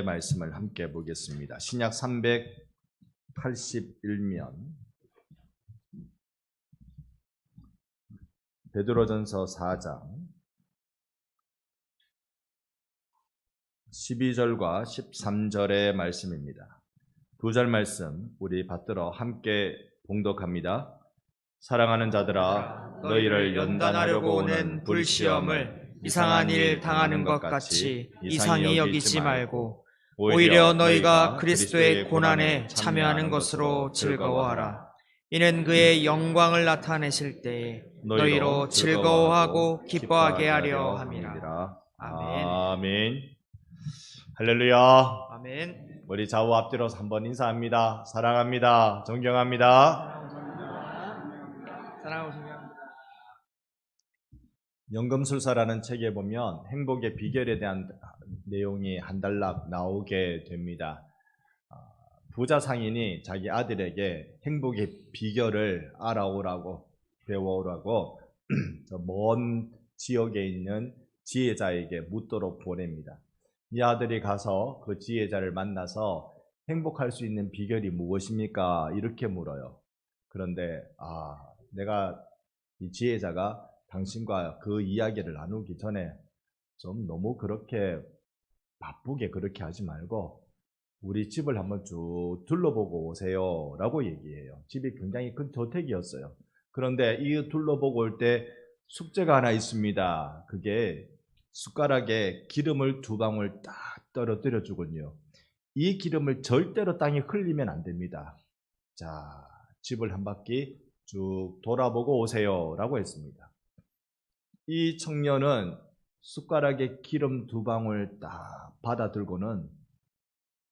말씀을 함께 보겠습니다. 신약 381면 베드로전서 4장 12절과 13절의 말씀입니다. 두 절 말씀 우리 받들어 함께 봉독합니다. 사랑하는 자들아, 너희를 연단하려고 오는 불시험을 이상한 일 당하는 것 같이 이상히 여기지 말고 오히려 너희가 그리스도의 고난에 참여하는 것으로 즐거워하라. 이는 그의 영광을 나타내실 때에 너희로 즐거워하고 기뻐하게 하려 함이라. 아멘. 아멘. 할렐루야. 아멘. 우리 좌우 앞뒤로서 한번 인사합니다. 사랑합니다. 존경합니다. 사랑하고 존경합니다. 연금술사라는 책에 보면 행복의 비결에 대한 내용이 한 단락 나오게 됩니다. 부자 상인이 자기 아들에게 행복의 비결을 알아오라고 배워오라고 저 먼 지역에 있는 지혜자에게 묻도록 보냅니다. 이 아들이 가서 그 지혜자를 만나서 행복할 수 있는 비결이 무엇입니까? 이렇게 물어요. 그런데 내가 이 지혜자가 당신과 그 이야기를 나누기 전에 좀 너무 그렇게 바쁘게 그렇게 하지 말고 우리 집을 한번 쭉 둘러보고 오세요 라고 얘기해요. 집이 굉장히 큰 저택이었어요. 그런데 이 둘러보고 올 때 숙제가 하나 있습니다. 그게 숟가락에 기름을 2방울 딱 떨어뜨려 주군요. 이 기름을 절대로 땅에 흘리면 안 됩니다. 자, 집을 한 바퀴 쭉 돌아보고 오세요 라고 했습니다. 이 청년은 숟가락에 기름 2방울 딱 받아 들고는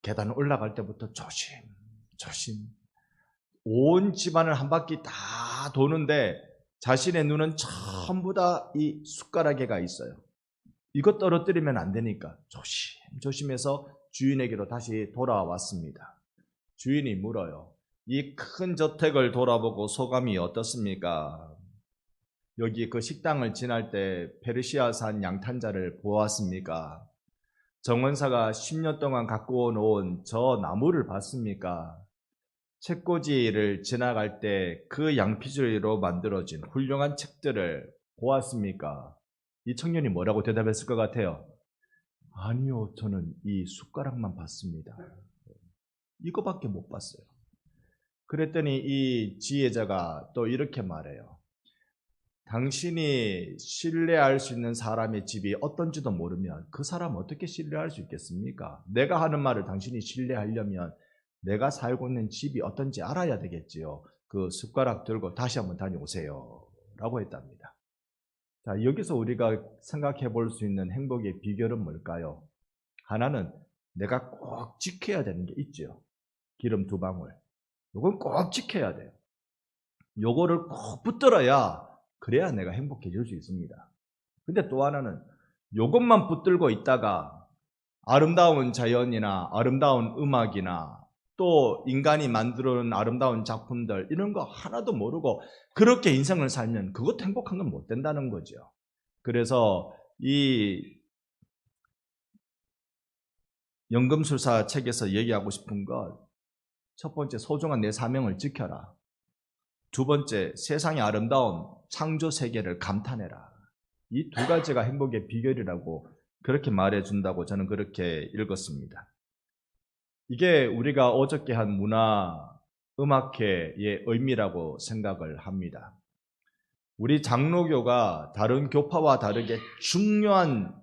계단 올라갈 때부터 조심 온 집안을 한 바퀴 다 도는데 자신의 눈은 전부 다 이 숟가락에가 있어요. 이거 떨어뜨리면 안 되니까 조심해서 주인에게로 다시 돌아왔습니다. 주인이 물어요. 이 큰 저택을 돌아보고 소감이 어떻습니까? 여기 그 식당을 지날 때 페르시아산 양탄자를 보았습니까? 정원사가 10년 동안 갖고 놓은 저 나무를 봤습니까? 책꽂이를 지나갈 때 그 양피줄로 만들어진 훌륭한 책들을 보았습니까? 이 청년이 뭐라고 대답했을 것 같아요? 아니요, 저는 이 숟가락만 봤습니다. 이거밖에 못 봤어요. 그랬더니 이 지혜자가 또 이렇게 말해요. 당신이 신뢰할 수 있는 사람의 집이 어떤지도 모르면 그 사람 어떻게 신뢰할 수 있겠습니까? 내가 하는 말을 당신이 신뢰하려면 내가 살고 있는 집이 어떤지 알아야 되겠지요. 그 숟가락 들고 다시 한번 다녀오세요 라고 했답니다. 자, 여기서 우리가 생각해 볼 수 있는 행복의 비결은 뭘까요? 하나는 내가 꼭 지켜야 되는 게 있죠. 기름 2방울. 이건 꼭 지켜야 돼요. 요거를 꼭 붙들어야 그래야 내가 행복해질 수 있습니다. 근데 또 하나는 요것만 붙들고 있다가 아름다운 자연이나 아름다운 음악이나 또 인간이 만들어낸 아름다운 작품들 이런 거 하나도 모르고 그렇게 인생을 살면 그것도 행복한 건 못 된다는 거죠. 그래서 이 연금술사 책에서 얘기하고 싶은 것, 첫 번째 소중한 내 사명을 지켜라. 두 번째 세상의 아름다운 창조 세계를 감탄해라. 이 2가지가 행복의 비결이라고 그렇게 말해준다고 저는 그렇게 읽었습니다. 이게 우리가 어저께 한 문화 음악회의 의미라고 생각을 합니다. 우리 장로교가 다른 교파와 다르게 중요한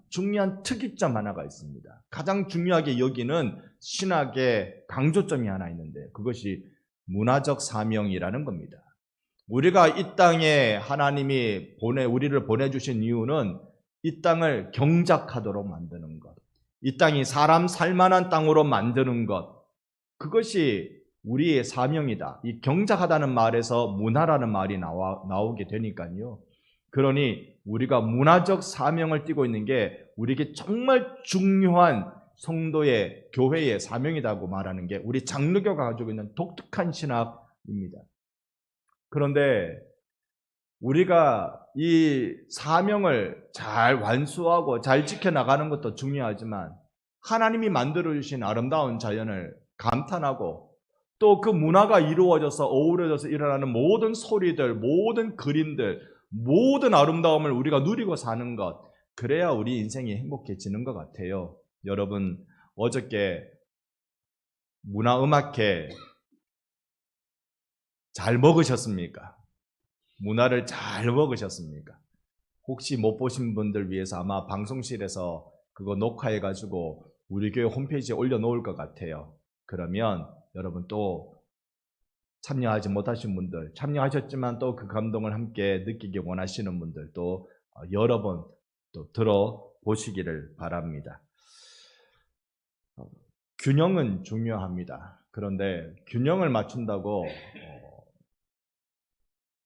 특이점 하나가 있습니다. 가장 중요하게 여기는 신학의 강조점이 하나 있는데 그것이 문화적 사명이라는 겁니다. 우리가 이 땅에 하나님이 우리를 보내주신 이유는 이 땅을 경작하도록 만드는 것, 이 땅이 사람 살만한 땅으로 만드는 것, 그것이 우리의 사명이다. 이 경작하다는 말에서 문화라는 말이 나오게 되니까요. 그러니 우리가 문화적 사명을 띠고 있는 게 우리에게 정말 중요한 성도의 교회의 사명이라고 말하는 게 우리 장로교가 가지고 있는 독특한 신학입니다. 그런데 우리가 이 사명을 잘 완수하고 잘 지켜나가는 것도 중요하지만 하나님이 만들어주신 아름다운 자연을 감탄하고 또 그 문화가 이루어져서 어우러져서 일어나는 모든 소리들, 모든 그림들, 모든 아름다움을 우리가 누리고 사는 것, 그래야 우리 인생이 행복해지는 것 같아요. 여러분, 어저께 문화음악회 잘 먹으셨습니까? 문화를 잘 먹으셨습니까? 혹시 못 보신 분들 위해서 아마 방송실에서 그거 녹화해가지고 우리 교회 홈페이지에 올려놓을 것 같아요. 그러면 여러분 또 참여하지 못하신 분들, 참여하셨지만 또 그 감동을 함께 느끼기 원하시는 분들 또 여러 번 또 들어보시기를 바랍니다. 균형은 중요합니다. 그런데 균형을 맞춘다고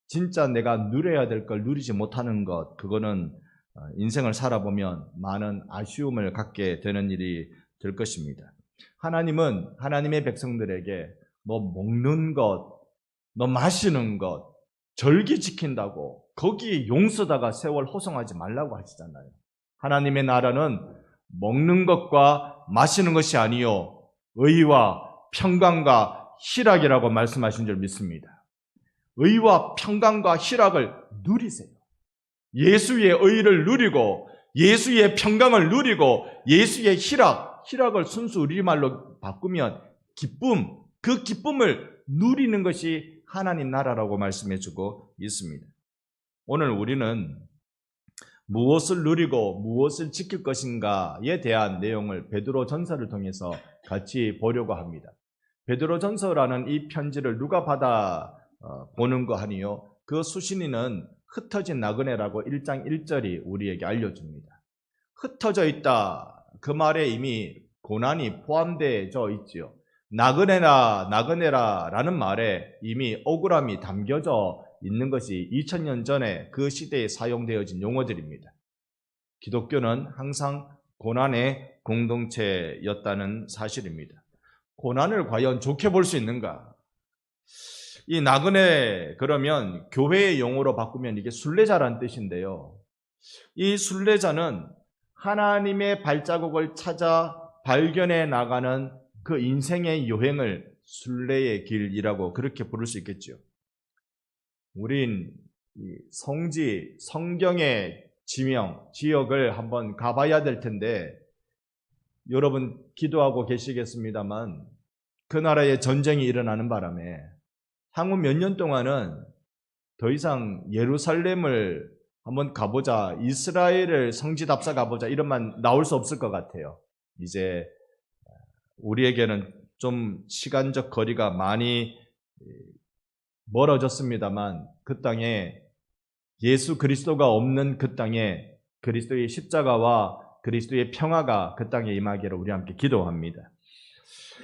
진짜 내가 누려야 될 걸 누리지 못하는 것, 그거는 인생을 살아보면 많은 아쉬움을 갖게 되는 일이 될 것입니다. 하나님은 하나님의 백성들에게 너 먹는 것, 너 마시는 것, 절기 지킨다고 거기에 용서다가 세월 호송하지 말라고 하시잖아요. 하나님의 나라는 먹는 것과 마시는 것이 아니요 의와 평강과 희락이라고 말씀하신 줄 믿습니다. 의와 평강과 희락을 누리세요. 예수의 의를 누리고 예수의 평강을 누리고 예수의 희락을 순수 우리말로 바꾸면 기쁨, 그 기쁨을 누리는 것이 하나님 나라라고 말씀해주고 있습니다. 오늘 우리는 무엇을 누리고 무엇을 지킬 것인가에 대한 내용을 베드로 전서를 통해서 같이 보려고 합니다. 베드로 전서라는 이 편지를 누가 받아 보는 거 아니요? 그 수신인은 흩어진 나그네라고 1장 1절이 우리에게 알려줍니다. 흩어져 있다. 그 말에 이미 고난이 포함되어 있지요. 나그네라 라는 말에 이미 억울함이 담겨져 있는 것이 2000년 전에 그 시대에 사용되어진 용어들입니다. 기독교는 항상 고난의 공동체였다는 사실입니다. 고난을 과연 좋게 볼 수 있는가? 이 나그네 그러면 교회의 용어로 바꾸면 이게 순례자란 뜻인데요. 이 순례자는 하나님의 발자국을 찾아 발견해 나가는 그 인생의 여행을 순례의 길이라고 그렇게 부를 수 있겠죠. 우린 성지, 성경의 지명, 지역을 한번 가봐야 될 텐데 여러분 기도하고 계시겠습니다만 그 나라에 전쟁이 일어나는 바람에 향후 몇 년 동안은 더 이상 예루살렘을 한번 가보자, 이스라엘을 성지답사 가보자 이런 말 나올 수 없을 것 같아요. 이제 우리에게는 좀 시간적 거리가 많이 멀어졌습니다만 그 땅에 예수 그리스도가 없는 그 땅에 그리스도의 십자가와 그리스도의 평화가 그 땅에 임하기를 우리 함께 기도합니다.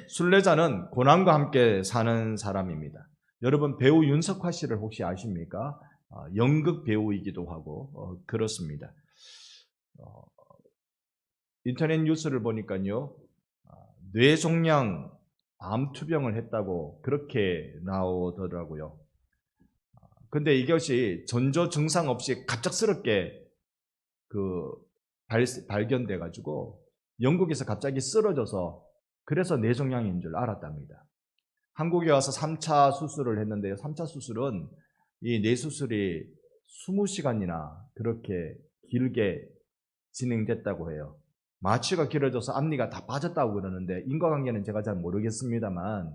순례자는 고난과 함께 사는 사람입니다. 여러분 배우 윤석화 씨를 혹시 아십니까? 연극 배우이기도 하고 그렇습니다. 인터넷 뉴스를 보니까요. 뇌종양 암투병을 했다고 그렇게 나오더라고요. 근데 이것이 전조 증상 없이 갑작스럽게 발견돼 가지고 영국에서 갑자기 쓰러져서 그래서 뇌종양인 줄 알았답니다. 한국에 와서 3차 수술을 했는데요. 3차 수술은 이 뇌수술이 20시간이나 그렇게 길게 진행됐다고 해요. 마취가 길어져서 앞니가 다 빠졌다고 그러는데 인과관계는 제가 잘 모르겠습니다만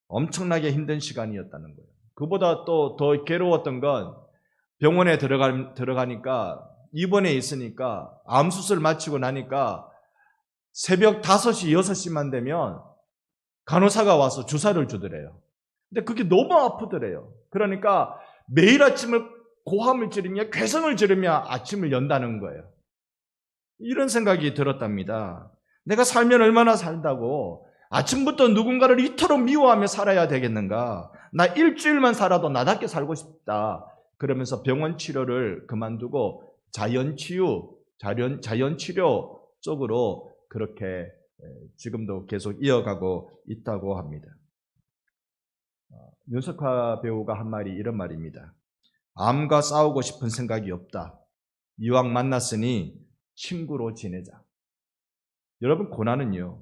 엄청나게 힘든 시간이었다는 거예요. 그보다 또 더 괴로웠던 건 병원에 들어가니까 입원해 있으니까 암수술 마치고 나니까 새벽 5시, 6시만 되면 간호사가 와서 주사를 주더래요. 근데 그게 너무 아프더래요. 그러니까 매일 아침을 고함을 지르며 괴성을 지르며 아침을 연다는 거예요. 이런 생각이 들었답니다. 내가 살면 얼마나 살다고 아침부터 누군가를 이토록 미워하며 살아야 되겠는가? 나 일주일만 살아도 나답게 살고 싶다. 그러면서 병원 치료를 그만두고 자연치료 쪽으로 그렇게 지금도 계속 이어가고 있다고 합니다. 윤석화 배우가 한 말이 이런 말입니다. 암과 싸우고 싶은 생각이 없다. 이왕 만났으니 친구로 지내자. 여러분, 고난은요,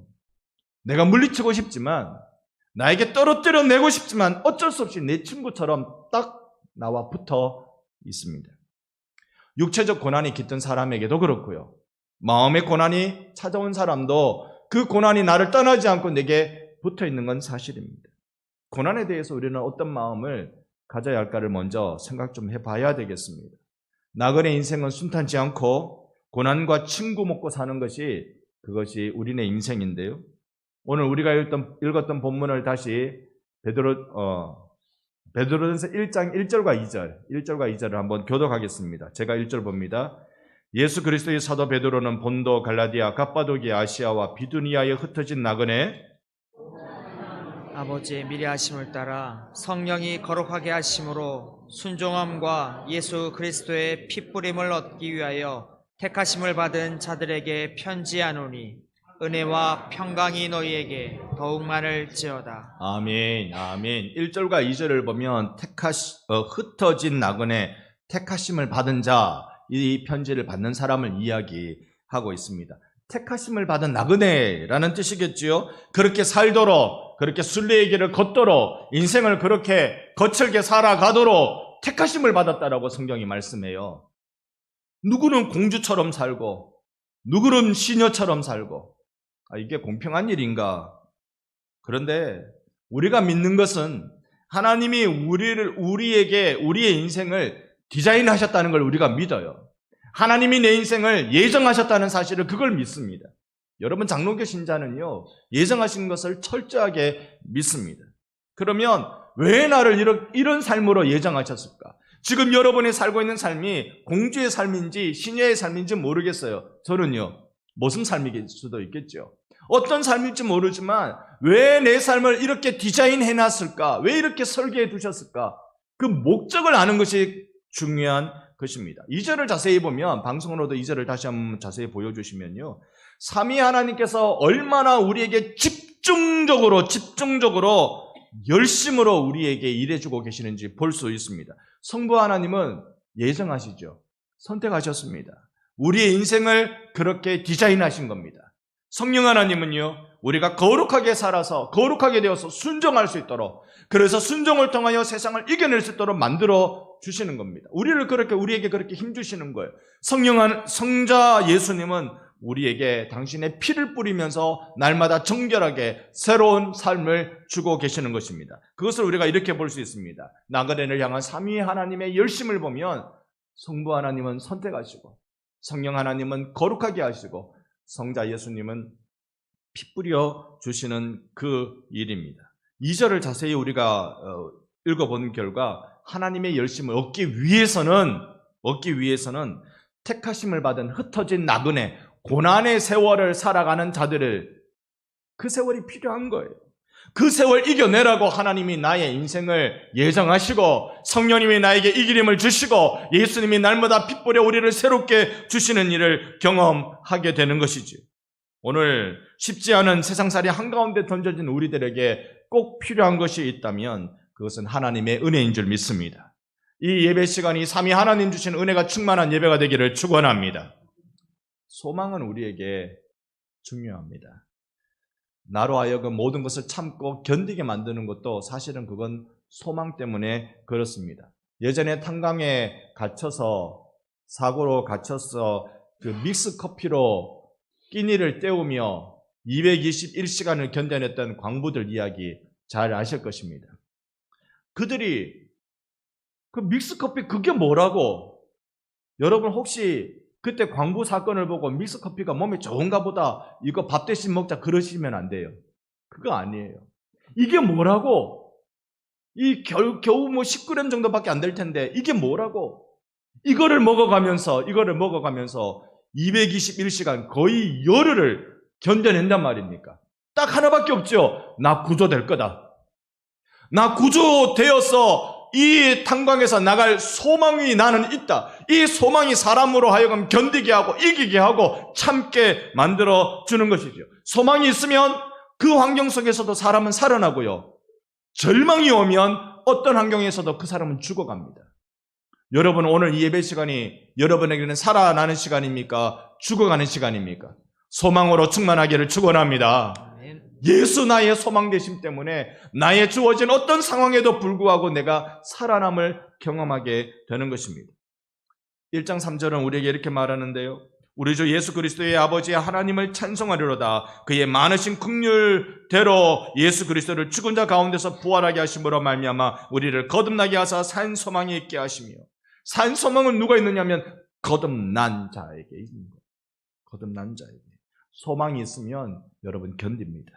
내가 물리치고 싶지만, 나에게 떨어뜨려내고 싶지만 어쩔 수 없이 내 친구처럼 딱 나와 붙어 있습니다. 육체적 고난이 깃든 사람에게도 그렇고요, 마음의 고난이 찾아온 사람도 그 고난이 나를 떠나지 않고 내게 붙어 있는 건 사실입니다. 고난에 대해서 우리는 어떤 마음을 가져야 할까를 먼저 생각 좀 해봐야 되겠습니다. 나그네 인생은 순탄치 않고 고난과 친구 먹고 사는 것이 그것이 우리네 인생인데요. 오늘 우리가 읽었던 본문을 다시 베드로전서 1장 1절과 2절을 한번 교독하겠습니다. 제가 1절 봅니다. 예수 그리스도의 사도 베드로는 본도, 갈라디아, 갑바도기아, 아시아와 비두니아에 흩어진 나그네 아버지의 미리하심을 따라 성령이 거룩하게 하심으로 순종함과 예수 그리스도의 핏부림을 얻기 위하여 택하심을 받은 자들에게 편지하노니 은혜와 평강이 너희에게 더욱 많을지어다. 아멘, 아멘. 1절과 2절을 보면 흩어진 나그네, 택하심을 받은 자, 이 편지를 받는 사람을 이야기하고 있습니다. 택하심을 받은 나그네라는 뜻이겠지요. 그렇게 살도록, 그렇게 순례의 길을 걷도록, 인생을 그렇게 거칠게 살아가도록 택하심을 받았다라고 성경이 말씀해요. 누구는 공주처럼 살고, 누구는 시녀처럼 살고, 이게 공평한 일인가? 그런데 우리가 믿는 것은 하나님이 우리에게 우리의 인생을 디자인하셨다는 걸 우리가 믿어요. 하나님이 내 인생을 예정하셨다는 사실을 그걸 믿습니다. 여러분, 장로교 신자는요, 예정하신 것을 철저하게 믿습니다. 그러면 왜 나를 이런 삶으로 예정하셨을까? 지금 여러분이 살고 있는 삶이 공주의 삶인지 시녀의 삶인지 모르겠어요. 저는요, 무슨 삶일 수도 있겠죠. 어떤 삶일지 모르지만 왜 내 삶을 이렇게 디자인해 놨을까? 왜 이렇게 설계해 두셨을까? 그 목적을 아는 것이 중요한 것입니다. 2절을 자세히 보면, 방송으로도 2절을 다시 한번 자세히 보여주시면요, 삼위 하나님께서 얼마나 우리에게 집중적으로 열심으로 우리에게 일해주고 계시는지 볼 수 있습니다. 성부 하나님은 예정하시죠. 선택하셨습니다. 우리의 인생을 그렇게 디자인하신 겁니다. 성령 하나님은요, 우리가 거룩하게 살아서 거룩하게 되어서 순종할 수 있도록, 그래서 순종을 통하여 세상을 이겨낼 수 있도록 만들어 주시는 겁니다. 우리에게 그렇게 힘주시는 거예요. 성자 예수님은 우리에게 당신의 피를 뿌리면서 날마다 정결하게 새로운 삶을 주고 계시는 것입니다. 그것을 우리가 이렇게 볼 수 있습니다. 나그네를 향한 삼위 하나님의 열심을 보면, 성부 하나님은 선택하시고, 성령 하나님은 거룩하게 하시고, 성자 예수님은 피 뿌려 주시는 그 일입니다. 2절을 자세히 우리가 읽어본 결과, 하나님의 열심을 얻기 위해서는 택하심을 받은 흩어진 나그네, 고난의 세월을 살아가는 자들을, 그 세월이 필요한 거예요. 그 세월 이겨내라고 하나님이 나의 인생을 예정하시고, 성령님이 나에게 이 기름을 주시고, 예수님이 날마다 피 뿌려 우리를 새롭게 주시는 일을 경험하게 되는 것이지. 오늘 쉽지 않은 세상살이 한가운데 던져진 우리들에게 꼭 필요한 것이 있다면 그것은 하나님의 은혜인 줄 믿습니다. 이 예배 시간이 삼위 하나님 주신 은혜가 충만한 예배가 되기를 축원합니다. 소망은 우리에게 중요합니다. 나로 하여금 모든 것을 참고 견디게 만드는 것도 사실은 그건 소망 때문에 그렇습니다. 예전에 탄광에 갇혀서, 사고로 갇혀서 그 믹스 커피로 끼니를 때우며 221시간을 견뎌냈던 광부들 이야기 잘 아실 것입니다. 그들이 그 믹스 커피 그게 뭐라고, 여러분 혹시 그때 광부 사건을 보고 믹스 커피가 몸에 좋은가 보다, 이거 밥 대신 먹자 그러시면 안 돼요. 그거 아니에요. 이게 뭐라고, 이 겨우 10g 정도밖에 안 될 텐데 이게 뭐라고, 이거를 먹어가면서 221시간 거의 열흘을 견뎌낸단 말입니까? 딱 하나밖에 없죠. 나 구조될 거다. 나 구조되어서 이 탄광에서 나갈 소망이 나는 있다. 이 소망이 사람으로 하여금 견디게 하고 이기게 하고 참게 만들어 주는 것이죠. 소망이 있으면 그 환경 속에서도 사람은 살아나고요, 절망이 오면 어떤 환경에서도 그 사람은 죽어갑니다. 여러분, 오늘 이 예배 시간이 여러분에게는 살아나는 시간입니까? 죽어가는 시간입니까? 소망으로 충만하기를 축원합니다. 아멘. 예수 나의 소망 되심 때문에 나의 주어진 어떤 상황에도 불구하고 내가 살아남을 경험하게 되는 것입니다. 1장 3절은 우리에게 이렇게 말하는데요. 우리 주 예수 그리스도의 아버지 하나님을 찬송하리로다. 그의 많으신 긍휼대로 예수 그리스도를 죽은 자 가운데서 부활하게 하심으로 말미암아 우리를 거듭나게 하사 산 소망이 있게 하시며, 산 소망은 누가 있느냐면 거듭난 자에게 있는 거예요. 거듭난 자에게. 소망이 있으면 여러분 견딥니다.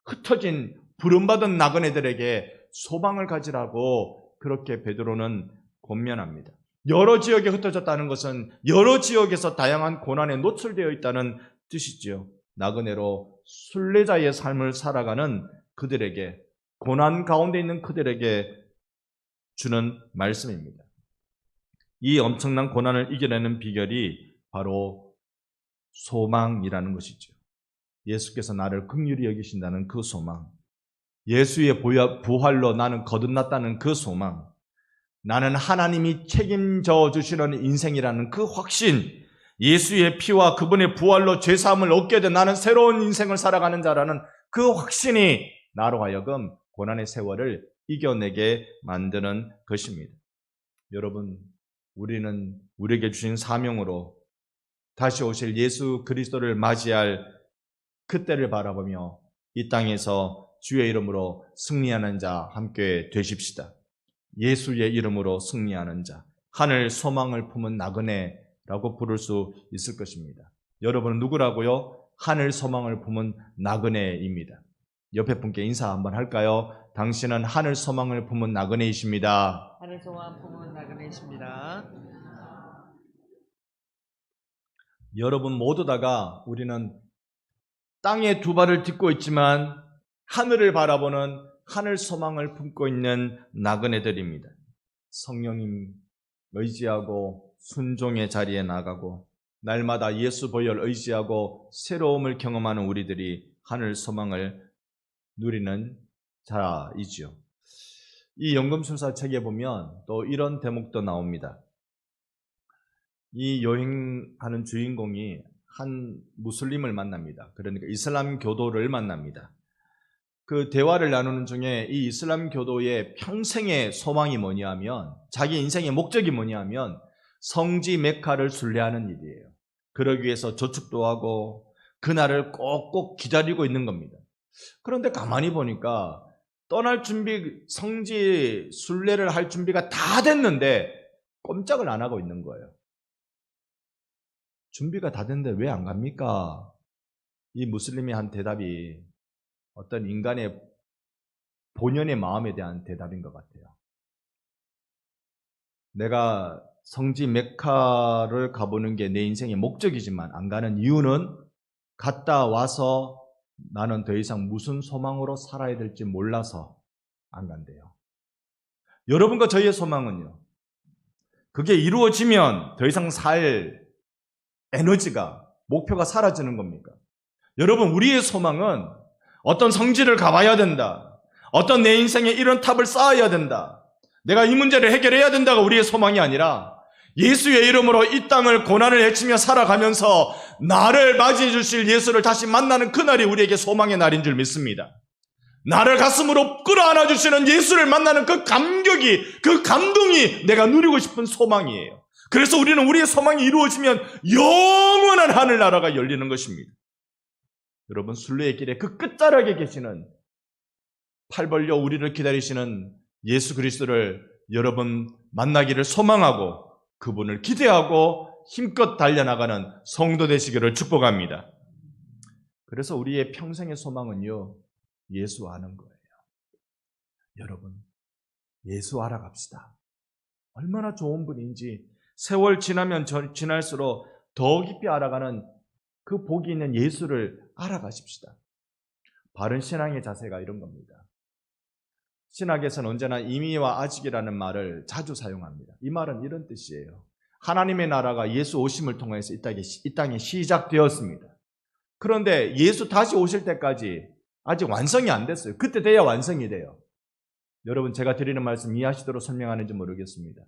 흩어진 부름받은 나그네들에게 소망을 가지라고 그렇게 베드로는 권면합니다. 여러 지역에 흩어졌다는 것은 여러 지역에서 다양한 고난에 노출되어 있다는 뜻이지요. 나그네로 순례자의 삶을 살아가는 그들에게, 고난 가운데 있는 그들에게 주는 말씀입니다. 이 엄청난 고난을 이겨내는 비결이 바로 소망이라는 것이죠. 예수께서 나를 긍휼히 여기신다는 그 소망, 예수의 부활로 나는 거듭났다는 그 소망, 나는 하나님이 책임져 주시는 인생이라는 그 확신, 예수의 피와 그분의 부활로 죄사함을 얻게 된 나는 새로운 인생을 살아가는 자라는 그 확신이 나로 하여금 고난의 세월을 이겨내게 만드는 것입니다. 여러분, 우리는 우리에게 주신 사명으로 다시 오실 예수 그리스도를 맞이할 그때를 바라보며 이 땅에서 주의 이름으로 승리하는 자 함께 되십시다. 예수의 이름으로 승리하는 자, 하늘 소망을 품은 나그네라고 부를 수 있을 것입니다. 여러분은 누구라고요? 하늘 소망을 품은 나그네입니다. 옆에 분께 인사 한번 할까요? 당신은 하늘 소망을 품은 나그네이십니다. 하늘 소망 품은 나그네이십니다. 여러분 모두 다가 우리는 땅에 두 발을 딛고 있지만 하늘을 바라보는 하늘 소망을 품고 있는 나그네들입니다. 성령님 의지하고 순종의 자리에 나가고 날마다 예수 보혈 의지하고 새로움을 경험하는 우리들이 하늘 소망을 누리는 자이지요. 이 연금술사 책에 보면 또 이런 대목도 나옵니다. 이 여행하는 주인공이 한 무슬림을 만납니다. 그러니까 이슬람 교도를 만납니다. 그 대화를 나누는 중에 이 이슬람 교도의 평생의 소망이 뭐냐면, 자기 인생의 목적이 뭐냐면 성지 메카를 순례하는 일이에요. 그러기 위해서 저축도 하고 그날을 꼭꼭 기다리고 있는 겁니다. 그런데 가만히 보니까 떠날 준비, 성지 순례를 할 준비가 다 됐는데 꼼짝을 안 하고 있는 거예요. 준비가 다 됐는데 왜 안 갑니까? 이 무슬림이 한 대답이 어떤 인간의 본연의 마음에 대한 대답인 것 같아요. 내가 성지 메카를 가보는 게 내 인생의 목적이지만 안 가는 이유는 갔다 와서 나는 더 이상 무슨 소망으로 살아야 될지 몰라서 안 간대요. 여러분과 저희의 소망은요, 그게 이루어지면 더 이상 살 에너지가, 목표가 사라지는 겁니까? 여러분, 우리의 소망은 어떤 성지를 가봐야 된다, 어떤 내 인생에 이런 탑을 쌓아야 된다, 내가 이 문제를 해결해야 된다가 우리의 소망이 아니라 예수의 이름으로 이 땅을 고난을 헤치며 살아가면서 나를 맞이해 주실 예수를 다시 만나는 그날이 우리에게 소망의 날인 줄 믿습니다. 나를 가슴으로 끌어안아 주시는 예수를 만나는 그 감격이, 그 감동이 내가 누리고 싶은 소망이에요. 그래서 우리는 우리의 소망이 이루어지면 영원한 하늘나라가 열리는 것입니다. 여러분, 순례의 길에 그 끝자락에 계시는, 팔 벌려 우리를 기다리시는 예수 그리스도를 여러분 만나기를 소망하고 그분을 기대하고 힘껏 달려나가는 성도 되시기를 축복합니다. 그래서 우리의 평생의 소망은요, 예수 아는 거예요. 여러분, 예수 알아갑시다. 얼마나 좋은 분인지 세월 지나면 지날수록 더 깊이 알아가는 그 복이 있는 예수를 알아가십시다. 바른 신앙의 자세가 이런 겁니다. 신학에서는 언제나 이미와 아직이라는 말을 자주 사용합니다. 이 말은 이런 뜻이에요. 하나님의 나라가 예수 오심을 통해서 이 땅에 시작되었습니다. 그런데 예수 다시 오실 때까지 아직 완성이 안 됐어요. 그때 돼야 완성이 돼요. 여러분, 제가 드리는 말씀 이해하시도록 설명하는지 모르겠습니다.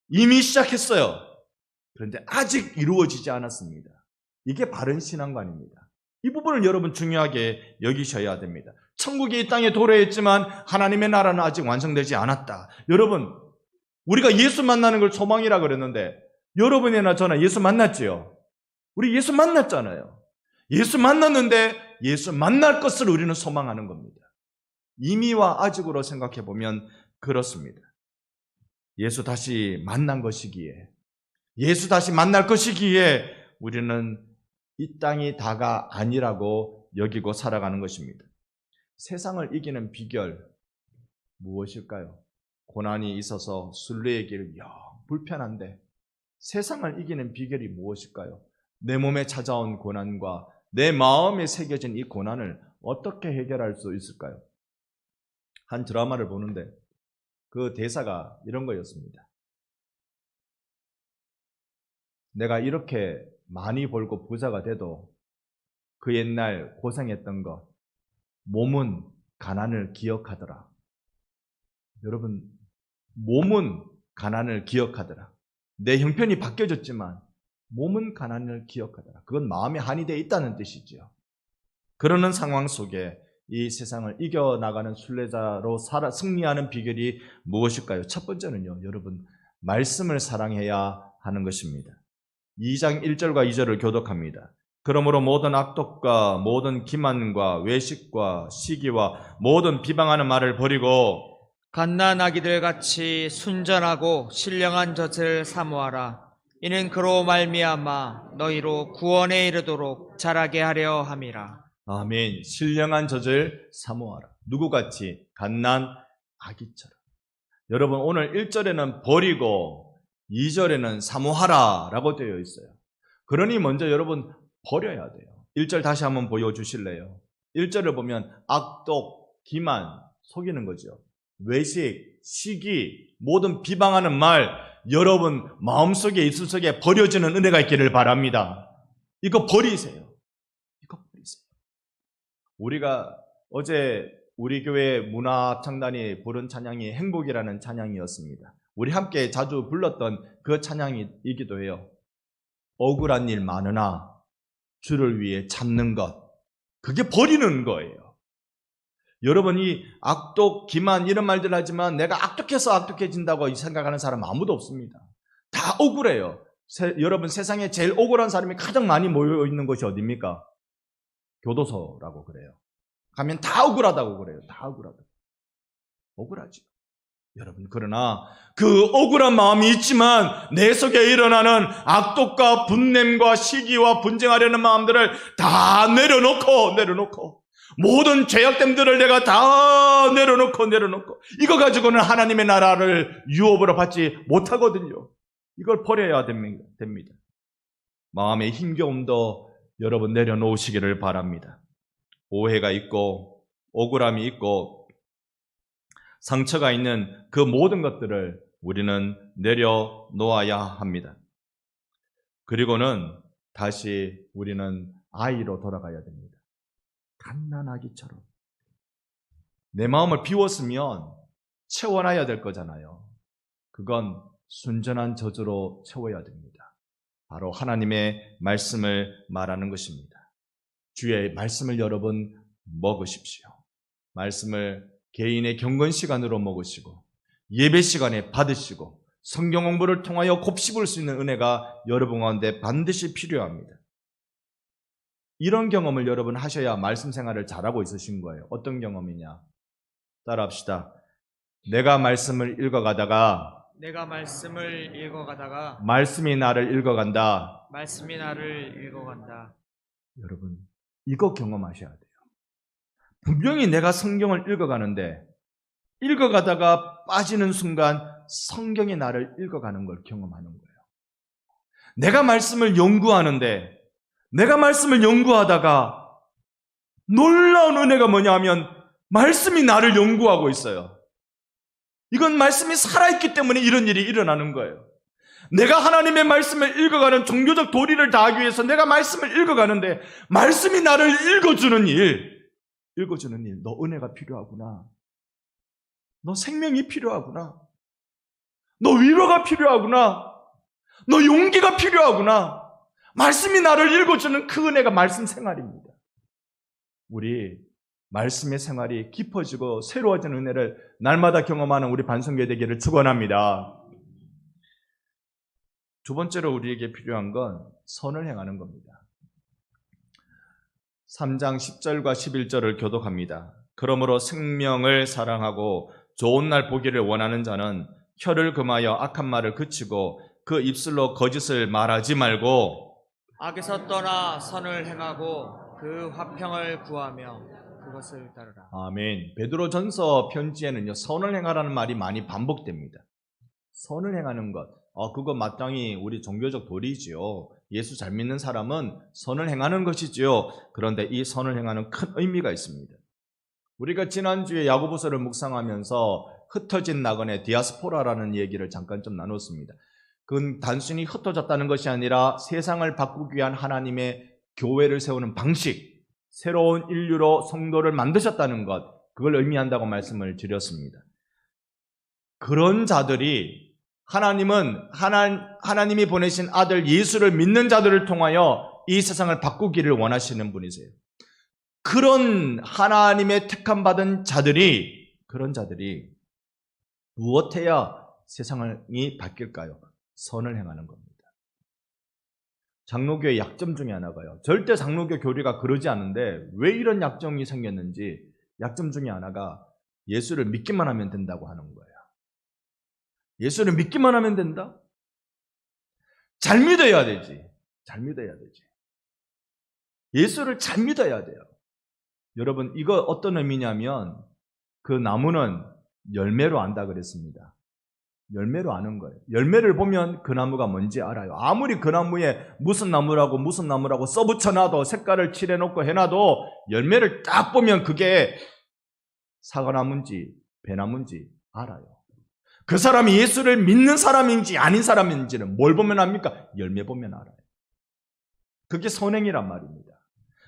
이미 시작했어요. 그런데 아직 이루어지지 않았습니다. 이게 바른 신앙관입니다. 이 부분을 여러분 중요하게 여기셔야 됩니다. 천국이 이 땅에 도래했지만 하나님의 나라는 아직 완성되지 않았다. 여러분, 우리가 예수 만나는 걸 소망이라 그랬는데 여러분이나 저나 예수 만났지요? 우리 예수 만났잖아요. 예수 만났는데 예수 만날 것을 우리는 소망하는 겁니다. 이미와 아직으로 생각해 보면 그렇습니다. 예수 다시 만난 것이기에, 예수 다시 만날 것이기에 우리는 이 땅이 다가 아니라고 여기고 살아가는 것입니다. 세상을 이기는 비결 무엇일까요? 고난이 있어서 순례의 길을 영 불편한데 세상을 이기는 비결이 무엇일까요? 내 몸에 찾아온 고난과 내 마음에 새겨진 이 고난을 어떻게 해결할 수 있을까요? 한 드라마를 보는데 그 대사가 이런 거였습니다. 내가 이렇게 많이 벌고 부자가 돼도 그 옛날 고생했던 것, 몸은 가난을 기억하더라. 여러분, 몸은 가난을 기억하더라. 내 형편이 바뀌어졌지만 몸은 가난을 기억하더라. 그건 마음에 한이 되어 있다는 뜻이죠. 그러는 상황 속에 이 세상을 이겨나가는 순례자로 승리하는 비결이 무엇일까요? 첫 번째는요, 여러분, 말씀을 사랑해야 하는 것입니다. 2장 1절과 2절을 교독합니다. 그러므로 모든 악독과 모든 기만과 외식과 시기와 모든 비방하는 말을 버리고 갓난아기들 같이 순전하고 신령한 젖을 사모하라. 이는 그로 말미암아 너희로 구원에 이르도록 자라게 하려 함이라. 아멘. 신령한 젖을 사모하라. 누구같이? 갓난 아기처럼. 여러분, 오늘 1절에는 버리고 2절에는 사모하라 라고 되어 있어요. 그러니 먼저 여러분 버려야 돼요. 1절 다시 한번 보여주실래요? 1절을 보면 악독, 기만, 속이는 거죠. 외식, 시기, 모든 비방하는 말, 여러분 마음속에 입술 속에 버려지는 은혜가 있기를 바랍니다. 이거 버리세요. 이거 버리세요. 우리가 어제 우리 교회 문화합창단이 부른 찬양이 행복이라는 찬양이었습니다. 우리 함께 자주 불렀던 그 찬양이기도 해요. 억울한 일 많으나 주를 위해 참는 것, 그게 버리는 거예요. 여러분이 악독, 기만 이런 말들 하지만 내가 악독해서 악독해진다고 생각하는 사람 아무도 없습니다. 다 억울해요. 여러분, 세상에 제일 억울한 사람이 가장 많이 모여있는 곳이 어디입니까? 교도소라고 그래요. 가면 다 억울하다고 그래요. 다 억울하다고. 억울하죠. 여러분, 그러나 그 억울한 마음이 있지만 내 속에 일어나는 악독과 분냄과 시기와 분쟁하려는 마음들을 다 내려놓고 모든 죄악됨들을 내가 다 내려놓고 이거 가지고는 하나님의 나라를 유업으로 받지 못하거든요. 이걸 버려야 됩니다. 마음의 힘겨움도 여러분 내려놓으시기를 바랍니다. 오해가 있고 억울함이 있고 상처가 있는 그 모든 것들을 우리는 내려놓아야 합니다. 그리고는 다시 우리는 아이로 돌아가야 됩니다. 갓난아기처럼. 내 마음을 비웠으면 채워놔야 될 거잖아요. 그건 순전한 젖으로 채워야 됩니다. 바로 하나님의 말씀을 말하는 것입니다. 주의 말씀을 여러분 먹으십시오. 말씀을 개인의 경건 시간으로 먹으시고 예배 시간에 받으시고 성경 공부를 통하여 곱씹을 수 있는 은혜가 여러분 가운데 반드시 필요합니다. 이런 경험을 여러분 하셔야 말씀 생활을 잘하고 있으신 거예요. 어떤 경험이냐? 따라합시다. 내가 말씀을 읽어가다가 말씀이 나를 읽어간다. 여러분, 이거 경험하셔야 돼요. 분명히 내가 성경을 읽어가는데 읽어가다가 빠지는 순간 성경이 나를 읽어가는 걸 경험하는 거예요. 내가 말씀을 연구하는데 내가 말씀을 연구하다가 놀라운 은혜가 뭐냐 하면 말씀이 나를 연구하고 있어요. 이건 말씀이 살아있기 때문에 이런 일이 일어나는 거예요. 내가 하나님의 말씀을 읽어가는 종교적 도리를 다하기 위해서 내가 말씀을 읽어가는데 말씀이 나를 읽어주는 일, 너 은혜가 필요하구나. 너 생명이 필요하구나. 너 위로가 필요하구나. 너 용기가 필요하구나. 말씀이 나를 읽어주는 그 은혜가 말씀 생활입니다. 우리 말씀의 생활이 깊어지고 새로워지는 은혜를 날마다 경험하는 우리 반성교회 되기를 축원합니다. 두 번째로 우리에게 필요한 건 선을 행하는 겁니다. 3장 10절과 11절을 교독합니다. 그러므로 생명을 사랑하고 좋은 날 보기를 원하는 자는 혀를 금하여 악한 말을 그치고 그 입술로 거짓을 말하지 말고 악에서 떠나 선을 행하고 그 화평을 구하며 그것을 따르라. 아멘. 베드로전서 편지에는요, 선을 행하라는 말이 많이 반복됩니다. 선을 행하는 것, 그거 마땅히 우리 종교적 도리지요. 예수 잘 믿는 사람은 선을 행하는 것이지요. 그런데 이 선을 행하는 큰 의미가 있습니다. 우리가 지난주에 야고보서를 묵상하면서 흩어진 나그네 디아스포라라는 얘기를 잠깐 좀 나눴습니다. 그건 단순히 흩어졌다는 것이 아니라 세상을 바꾸기 위한 하나님의 교회를 세우는 방식, 새로운 인류로 성도를 만드셨다는 것, 그걸 의미한다고 말씀을 드렸습니다. 그런 자들이 하나님이 보내신 아들 예수를 믿는 자들을 통하여 이 세상을 바꾸기를 원하시는 분이세요. 그런 하나님의 택함 받은 그런 자들이 무엇해야 세상이 바뀔까요? 선을 행하는 겁니다. 장로교의 약점 중에 하나가요. 절대 장로교 교리가 그러지 않은데 왜 이런 약점이 생겼는지, 약점 중에 하나가 예수를 믿기만 하면 된다고 하는 거예요. 예수를 믿기만 하면 된다? 잘 믿어야 되지. 예수를 잘 믿어야 돼요. 여러분, 이거 어떤 의미냐면 그 나무는 열매로 안다 그랬습니다. 열매로 아는 거예요. 열매를 보면 그 나무가 뭔지 알아요. 아무리 그 나무에 무슨 나무라고 써붙여놔도, 색깔을 칠해놓고 해놔도 열매를 딱 보면 그게 사과나무인지 배나무인지 알아요. 그 사람이 예수를 믿는 사람인지 아닌 사람인지는 뭘 보면 압니까? 열매 보면 알아요. 그게 선행이란 말입니다.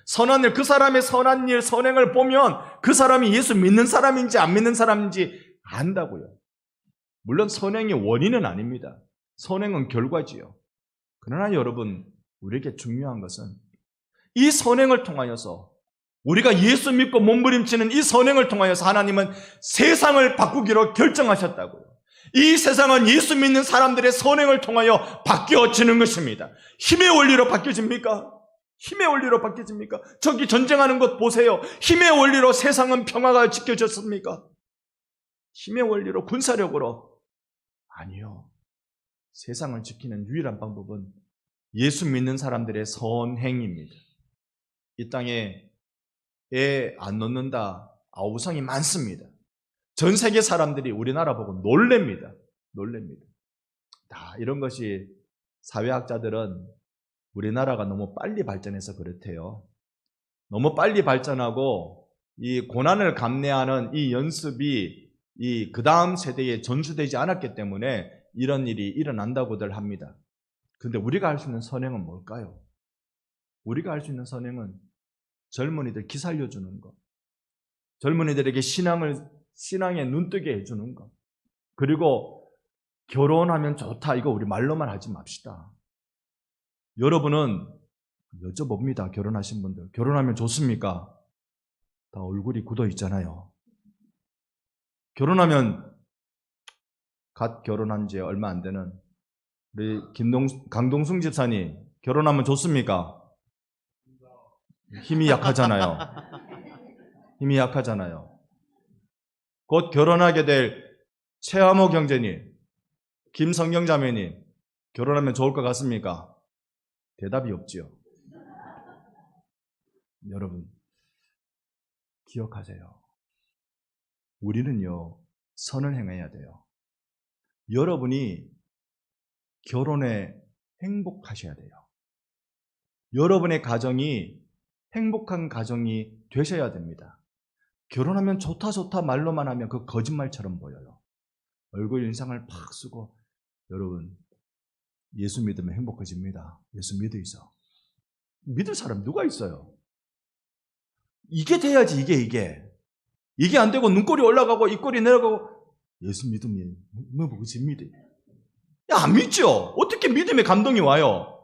선한 일, 그 사람의 선한 일, 선행을 보면 그 사람이 예수 믿는 사람인지 안 믿는 사람인지 안다고요. 물론 선행이 원인은 아닙니다. 선행은 결과지요. 그러나 여러분, 우리에게 중요한 것은 이 선행을 통하여서, 우리가 예수 믿고 몸부림치는 이 선행을 통하여서 하나님은 세상을 바꾸기로 결정하셨다고요. 이 세상은 예수 믿는 사람들의 선행을 통하여 바뀌어지는 것입니다. 힘의 원리로 바뀌어집니까? 힘의 원리로 바뀌어집니까? 저기 전쟁하는 것 보세요. 힘의 원리로 세상은 평화가 지켜졌습니까? 힘의 원리로, 군사력으로? 아니요. 세상을 지키는 유일한 방법은 예수 믿는 사람들의 선행입니다. 이 땅에 애 안 놓는다 아우성이 많습니다. 전 세계 사람들이 우리나라 보고 놀랍니다. 다 이런 것이 사회학자들은 우리나라가 너무 빨리 발전해서 그렇대요. 너무 빨리 발전하고 이 고난을 감내하는 이 연습이 그 다음 세대에 전수되지 않았기 때문에 이런 일이 일어난다고들 합니다. 그런데 우리가 할 수 있는 선행은 뭘까요? 우리가 할 수 있는 선행은 젊은이들 기 살려주는 것, 젊은이들에게 신앙에 눈뜨게 해주는 것, 그리고 결혼하면 좋다, 이거 우리 말로만 하지 맙시다. 여러분은 여쭤봅니다. 결혼하신 분들, 결혼하면 좋습니까? 다 얼굴이 굳어 있잖아요. 결혼하면, 갓 결혼한 지 얼마 안 되는 우리 강동승 집사님, 결혼하면 좋습니까? 힘이 약하잖아요. 곧 결혼하게 될 최하모 경제님, 김성경 자매님, 결혼하면 좋을 것 같습니까? 대답이 없지요. 여러분, 기억하세요. 우리는요, 선을 행해야 돼요. 여러분이 결혼에 행복하셔야 돼요. 여러분의 가정이 행복한 가정이 되셔야 됩니다. 결혼하면 좋다 말로만 하면 그 거짓말처럼 보여요. 얼굴 인상을 팍 쓰고, 여러분, 예수 믿으면 행복해집니다. 예수 믿으이소. 믿을 사람 누가 있어요? 이게 돼야지, 이게 안 되고 눈꼬리 올라가고 입꼬리 내려가고, 예수 믿으면 뭐집니다. 안 믿죠? 어떻게 믿음의 감동이 와요?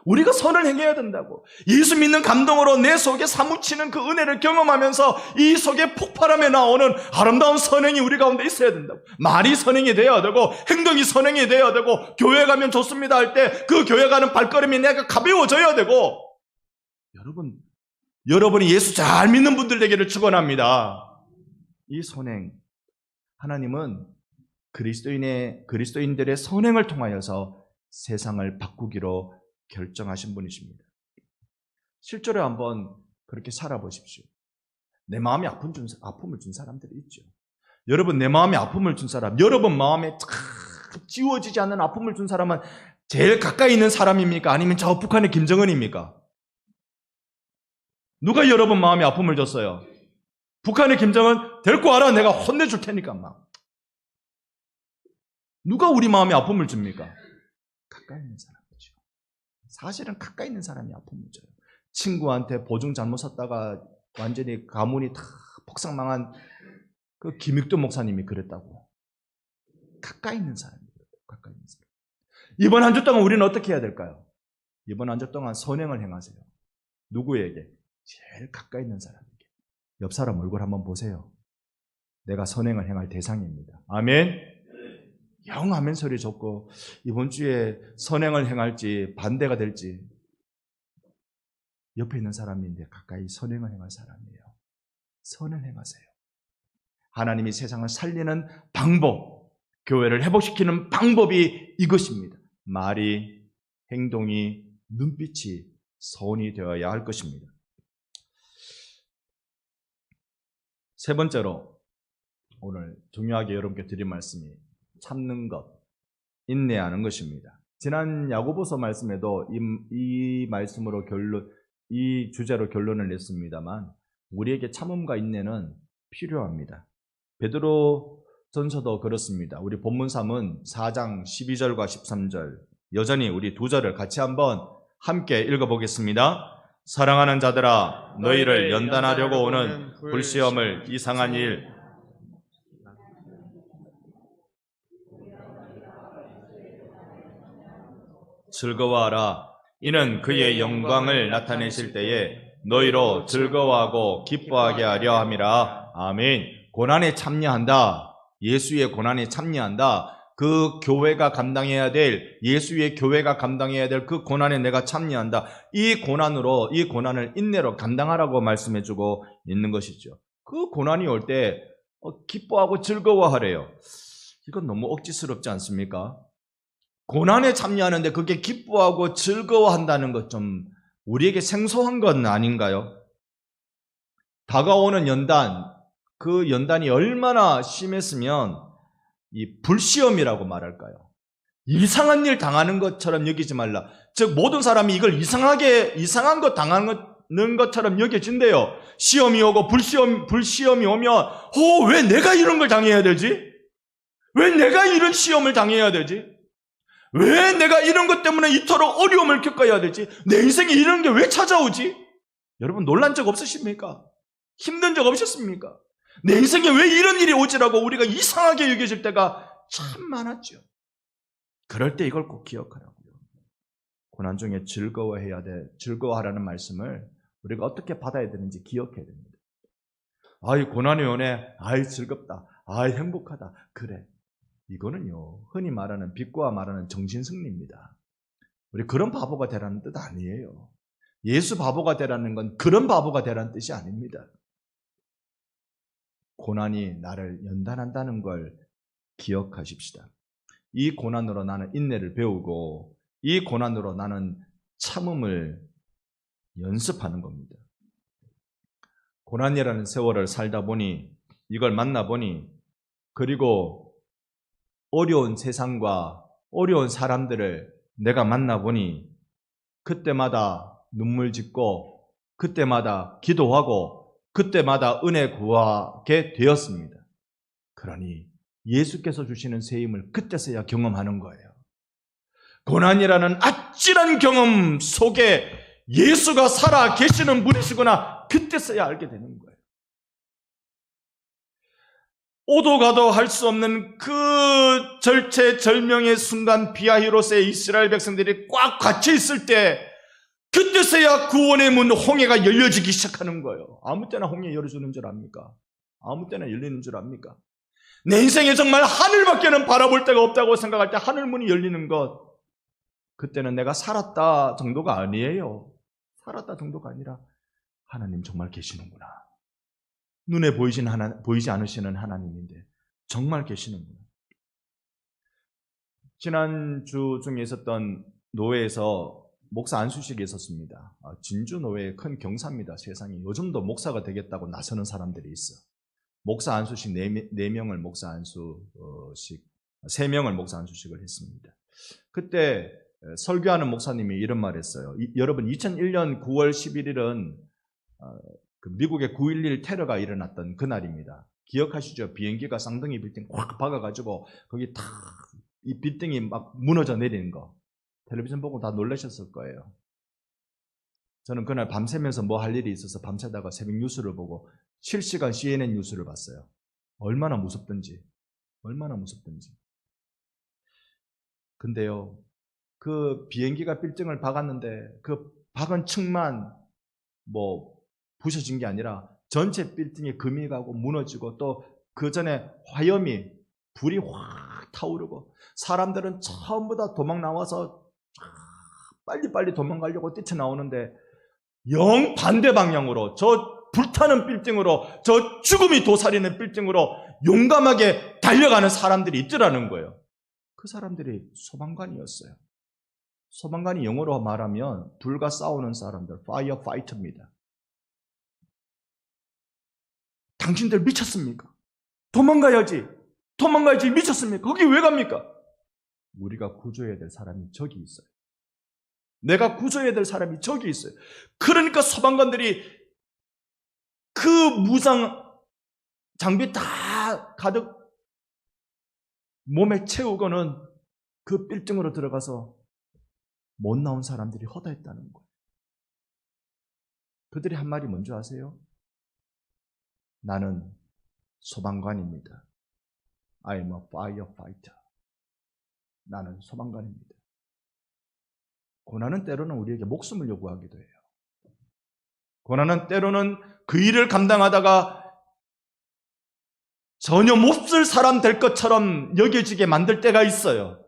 우리가 선을 행해야 된다고. 예수 믿는 감동으로 내 속에 사무치는 그 은혜를 경험하면서 이 속에 폭발하며 나오는 아름다운 선행이 우리 가운데 있어야 된다고. 말이 선행이 되어야 되고 행동이 선행이 되어야 되고 교회 가면 좋습니다 할 때 그 교회 가는 발걸음이 내가 가벼워져야 되고. 여러분이 예수 잘 믿는 분들 되기를 축원합니다. 이 선행, 하나님은 그리스도인들의 선행을 통하여서 세상을 바꾸기로 결정하신 분이십니다. 실제로 한번 그렇게 살아보십시오. 내 마음에 아픔을 준 사람들이 있죠. 여러분, 내 마음에 아픔을 준 사람, 여러분 마음에 지워지지 않는 아픔을 준 사람은 제일 가까이 있는 사람입니까? 아니면 저 북한의 김정은입니까? 누가 여러분 마음에 아픔을 줬어요? 북한의 김정은 데리고 와라, 내가 혼내줄 테니까 막. 누가 우리 마음에 아픔을 줍니까? 가까이 있는 사람이죠. 사실은 가까이 있는 사람이 아픔을 줘요. 친구한테 보증 잘못 샀다가 완전히 가문이 다 폭삭망한 그 김익도 목사님이 그랬다고. 가까이 있는 사람이에요. 가까이 있는 사람. 이번 한 주 동안 우리는 어떻게 해야 될까요? 이번 한 주 동안 선행을 행하세요. 누구에게? 제일 가까이 있는 사람에게. 옆 사람 얼굴 한번 보세요. 내가 선행을 행할 대상입니다. 아멘. 영 아멘 소리 좋고 이번 주에 선행을 행할지 반대가 될지 옆에 있는 사람인데 가까이 선행을 행할 사람이에요. 선을 행하세요. 하나님이 세상을 살리는 방법, 교회를 회복시키는 방법이 이것입니다. 말이, 행동이, 눈빛이 선이 되어야 할 것입니다. 세 번째로 오늘 중요하게 여러분께 드린 말씀이 참는 것, 인내하는 것입니다. 지난 야고보서 말씀에도 이 말씀으로 이 주제로 결론을 냈습니다만 우리에게 참음과 인내는 필요합니다. 베드로 전서도 그렇습니다. 우리 본문 3은 4장 12절과 13절 여전히 우리 두 절을 같이 한번 함께 읽어보겠습니다. 사랑하는 자들아, 너희를 연단하려고 오는 불시험을 이상한 일 즐거워하라. 이는 그의 영광을 나타내실 때에 너희로 즐거워하고 기뻐하게 하려 함이라. 아멘. 고난에 참여한다. 예수의 고난에 참여한다. 그 교회가 감당해야 될, 예수의 교회가 감당해야 될 그 고난에 내가 참여한다. 이 고난을 인내로 감당하라고 말씀해주고 있는 것이죠. 그 고난이 올 때 기뻐하고 즐거워하래요. 이건 너무 억지스럽지 않습니까? 고난에 참여하는데 그게 기뻐하고 즐거워한다는 것 좀 우리에게 생소한 건 아닌가요? 다가오는 연단, 그 연단이 얼마나 심했으면 이 불시험이라고 말할까요? 이상한 일 당하는 것처럼 여기지 말라. 즉 모든 사람이 이걸 이상한 것 당하는 것처럼 여겨진대요. 시험이 오고 불시험이 오면 왜 내가 이런 걸 당해야 되지? 왜 내가 이런 시험을 당해야 되지? 왜 내가 이런 것 때문에 이토록 어려움을 겪어야 되지? 내 인생에 이런 게 왜 찾아오지? 여러분 놀란 적 없으십니까? 힘든 적 없으셨습니까? 내 인생에 왜 이런 일이 오지라고 우리가 이상하게 여겨질 때가 참 많았죠. 그럴 때 이걸 꼭 기억하라고요. 고난 중에 즐거워하라는 말씀을 우리가 어떻게 받아야 되는지 기억해야 됩니다. 아이 고난이 오네, 아이 즐겁다, 아이 행복하다. 그래. 이거는요, 흔히 말하는 빛과 말하는 정신승리입니다. 우리 그런 바보가 되라는 뜻 아니에요. 예수 바보가 되라는 건 그런 바보가 되라는 뜻이 아닙니다. 고난이 나를 연단한다는 걸 기억하십시다. 이 고난으로 나는 인내를 배우고 이 고난으로 나는 참음을 연습하는 겁니다. 고난이라는 세월을 살다 보니, 이걸 만나보니, 그리고 어려운 세상과 어려운 사람들을 내가 만나보니 그때마다 눈물 짓고 그때마다 기도하고 그때마다 은혜 구하게 되었습니다. 그러니 예수께서 주시는 세임을 그때서야 경험하는 거예요. 고난이라는 아찔한 경험 속에 예수가 살아 계시는 분이시구나, 그때서야 알게 되는 거예요. 오도 가도 할 수 없는 그 절체절명의 순간, 비아히로스의 이스라엘 백성들이 꽉 갇혀 있을 때 이제서야 구원의 문 홍해가 열려지기 시작하는 거예요. 아무 때나 홍해 열어주는 줄 압니까? 아무 때나 열리는 줄 압니까? 내 인생에 정말 하늘밖에는 바라볼 데가 없다고 생각할 때 하늘문이 열리는 것, 그때는 내가 살았다 정도가 아니에요. 살았다 정도가 아니라 하나님 정말 계시는구나. 눈에 보이지 않으시는 하나님인데 정말 계시는구나. 지난주 중에 있었던 노회에서 목사 안수식이 있었습니다. 진주 노회의 큰 경사입니다. 세상에. 요즘도 목사가 되겠다고 나서는 사람들이 있어. 목사 안수식 4명을 목사 안수식, 3명을 목사 안수식을 했습니다. 그때 설교하는 목사님이 이런 말을 했어요. 여러분 2001년 9월 11일은 미국의 9.11 테러가 일어났던 그날입니다. 기억하시죠? 비행기가 쌍둥이 빌딩 확 박아가지고 거기 탁 이 빌딩이 막 무너져 내리는 거. 텔레비전 보고 다 놀라셨을 거예요. 저는 그날 밤새면서 뭐 할 일이 있어서 밤새다가 새벽 뉴스를 보고 실시간 CNN 뉴스를 봤어요. 얼마나 무섭던지. 얼마나 무섭던지. 근데요, 그 비행기가 빌딩을 박았는데 그 박은 층만 뭐 부셔진 게 아니라 전체 빌딩이 금이 가고 무너지고 또 그 전에 화염이 불이 확 타오르고 사람들은 전부 다 도망 나와서 빨리빨리 도망가려고 뛰쳐나오는데 영 반대 방향으로 저 불타는 빌딩으로 저 죽음이 도사리는 빌딩으로 용감하게 달려가는 사람들이 있더라는 거예요. 그 사람들이 소방관이었어요. 소방관이 영어로 말하면 불과 싸우는 사람들, firefighter입니다. 당신들 미쳤습니까? 도망가야지 미쳤습니까? 거기 왜 갑니까? 우리가 구조해야 될 사람이 저기 있어요. 내가 구조해야 될 사람이 저기 있어요. 그러니까 소방관들이 그 무장 장비 다 가득 몸에 채우고는 그 빌딩으로 들어가서 못 나온 사람들이 허다했다는 거예요. 그들이 한 말이 뭔지 아세요? 나는 소방관입니다. I'm a firefighter. 나는 소방관입니다. 고난은 때로는 우리에게 목숨을 요구하기도 해요. 고난은 때로는 그 일을 감당하다가 전혀 몹쓸 사람 될 것처럼 여겨지게 만들 때가 있어요.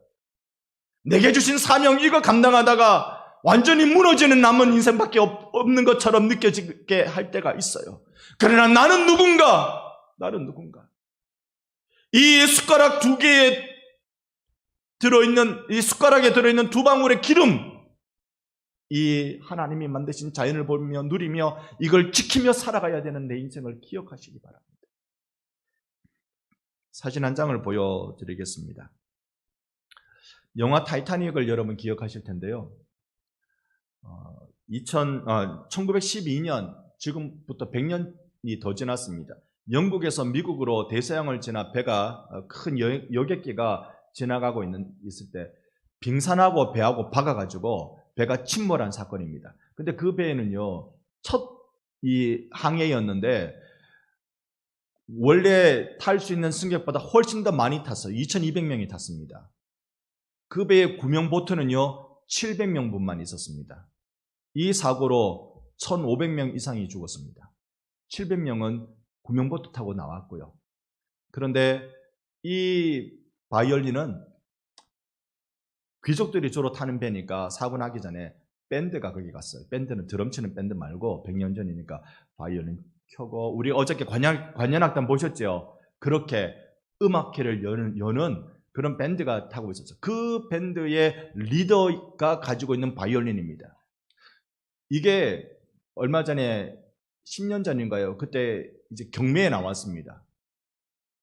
내게 주신 사명 이거 감당하다가 완전히 무너지는 남은 인생밖에 없는 것처럼 느껴지게 할 때가 있어요. 그러나 나는 누군가? 이 숟가락 2개에 들어있는, 이 숟가락에 들어있는 2방울의 기름, 이 하나님이 만드신 자연을 보며 누리며 이걸 지키며 살아가야 되는 내 인생을 기억하시기 바랍니다. 사진 한 장을 보여드리겠습니다. 영화 타이타닉을 여러분 기억하실 텐데요. 1912년, 지금부터 100년이 더 지났습니다. 영국에서 미국으로 대서양을 지나 배가 큰 여객기가 지나가고 있을 때 빙산하고 배하고 박아가지고 배가 침몰한 사건입니다. 근데 그 배에는요, 첫 이 항해였는데 원래 탈 수 있는 승객보다 훨씬 더 많이 탔어요. 2200명이 탔습니다. 그 배의 구명보트는요 700명분만 있었습니다. 이 사고로 1500명 이상이 죽었습니다. 700명은 구명보트 타고 나왔고요. 그런데 이 바이올린은 귀족들이 주로 타는 배니까 사고 나기 전에 밴드가 거기 갔어요. 밴드는 드럼 치는 밴드 말고 100년 전이니까 바이올린 켜고, 우리 어저께 관현악단 보셨죠? 그렇게 음악회를 여는 그런 밴드가 타고 있었어요. 그 밴드의 리더가 가지고 있는 바이올린입니다. 이게 얼마 전에 10년 전인가요? 그때 이제 경매에 나왔습니다.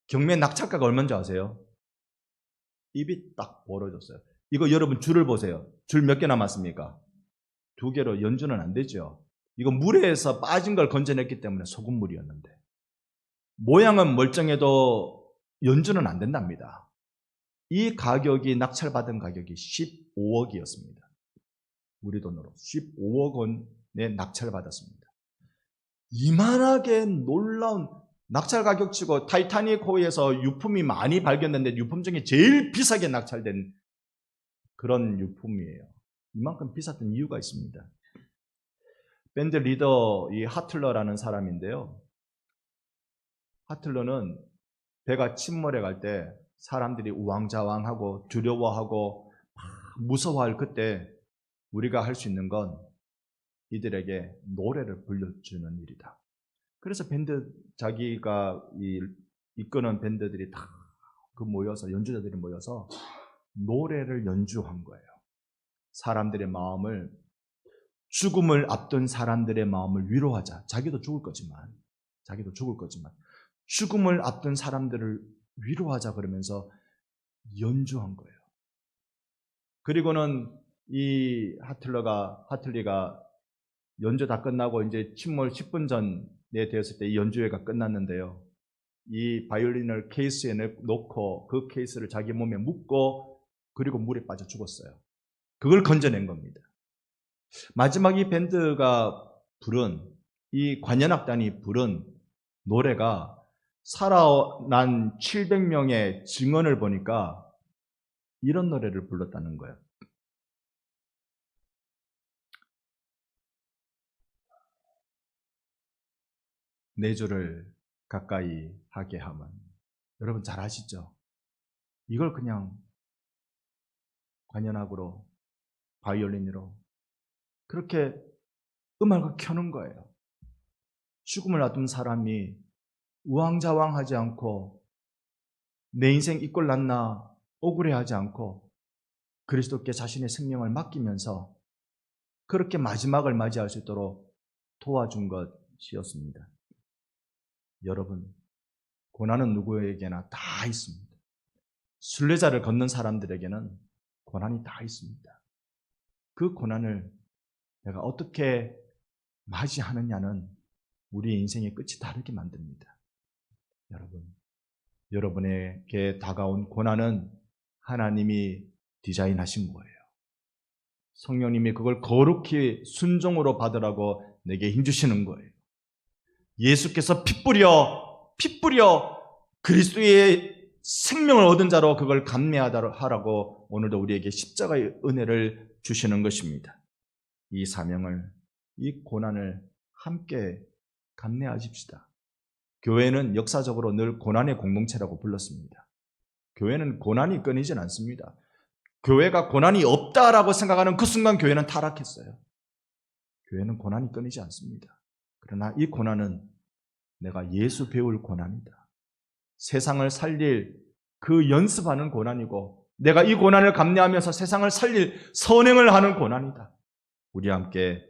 경매 낙찰가가 얼마인지 아세요? 입이 딱 벌어졌어요. 이거 여러분 줄을 보세요. 줄 몇 개 남았습니까? 2개로 연주는 안 되죠. 이거 물에서 빠진 걸 건져냈기 때문에 소금물이었는데 모양은 멀쩡해도 연주는 안 된답니다. 이 가격이 낙찰받은 가격이 15억이었습니다. 우리 돈으로 15억 원에 낙찰받았습니다. 이만하게 놀라운 낙찰 가격치고 타이타닉 호에서 유품이 많이 발견됐는데 유품 중에 제일 비싸게 낙찰된 그런 유품이에요. 이만큼 비쌌던 이유가 있습니다. 밴드 리더 이 하틀러라는 사람인데요. 하틀러는 배가 침몰해 갈 때 사람들이 우왕좌왕하고 두려워하고 무서워할 그때 우리가 할 수 있는 건 이들에게 노래를 불러주는 일이다. 그래서 자기가 이끄는 밴드들이 다 모여서, 연주자들이 모여서 노래를 연주한 거예요. 사람들의 마음을, 죽음을 앞둔 사람들의 마음을 위로하자. 자기도 죽을 거지만 죽음을 앞둔 사람들을 위로하자 그러면서 연주한 거예요. 그리고는 이 하틀리가 연주 다 끝나고 이제 침몰 10분 전에 되었을 때 이 연주회가 끝났는데요. 이 바이올린을 케이스에 놓고 그 케이스를 자기 몸에 묶고 그리고 물에 빠져 죽었어요. 그걸 건져낸 겁니다. 마지막 이 밴드가 부른, 이 관현악단이 부른 노래가 살아난 700명의 증언을 보니까 이런 노래를 불렀다는 거예요. 내 주를 가까이 하게 하면. 여러분 잘 아시죠? 이걸 그냥 관현악으로, 바이올린으로 그렇게 음악을 켜는 거예요. 죽음을 앞둔 사람이 우왕좌왕하지 않고 내 인생 이꼴 났나 억울해하지 않고 그리스도께 자신의 생명을 맡기면서 그렇게 마지막을 맞이할 수 있도록 도와준 것이었습니다. 여러분, 고난은 누구에게나 다 있습니다. 순례자를 걷는 사람들에게는 고난이 다 있습니다. 그 고난을 내가 어떻게 맞이하느냐는 우리의 인생의 끝이 다르게 만듭니다. 여러분에게 다가온 고난은 하나님이 디자인하신 거예요. 성령님이 그걸 거룩히 순종으로 받으라고 내게 힘주시는 거예요. 예수께서 피 뿌려 그리스도의 생명을 얻은 자로 그걸 감내하라고 오늘도 우리에게 십자가의 은혜를 주시는 것입니다. 이 사명을, 이 고난을 함께 감내하십시다. 교회는 역사적으로 늘 고난의 공동체라고 불렀습니다. 교회는 고난이 끊이진 않습니다. 교회가 고난이 없다라고 생각하는 그 순간 교회는 타락했어요. 교회는 고난이 끊이지 않습니다. 그러나 이 고난은 내가 예수 배울 고난이다. 세상을 살릴 그 연습하는 고난이고 내가 이 고난을 감내하면서 세상을 살릴 선행을 하는 고난이다. 우리 함께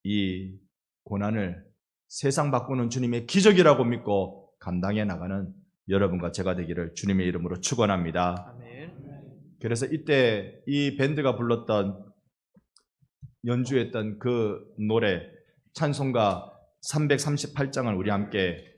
이 고난을 세상 바꾸는 주님의 기적이라고 믿고 감당해 나가는 여러분과 제가 되기를 주님의 이름으로 축원합니다. 아멘. 그래서 이때 이 밴드가 불렀던, 연주했던 그 노래 찬송가 338장을 우리 함께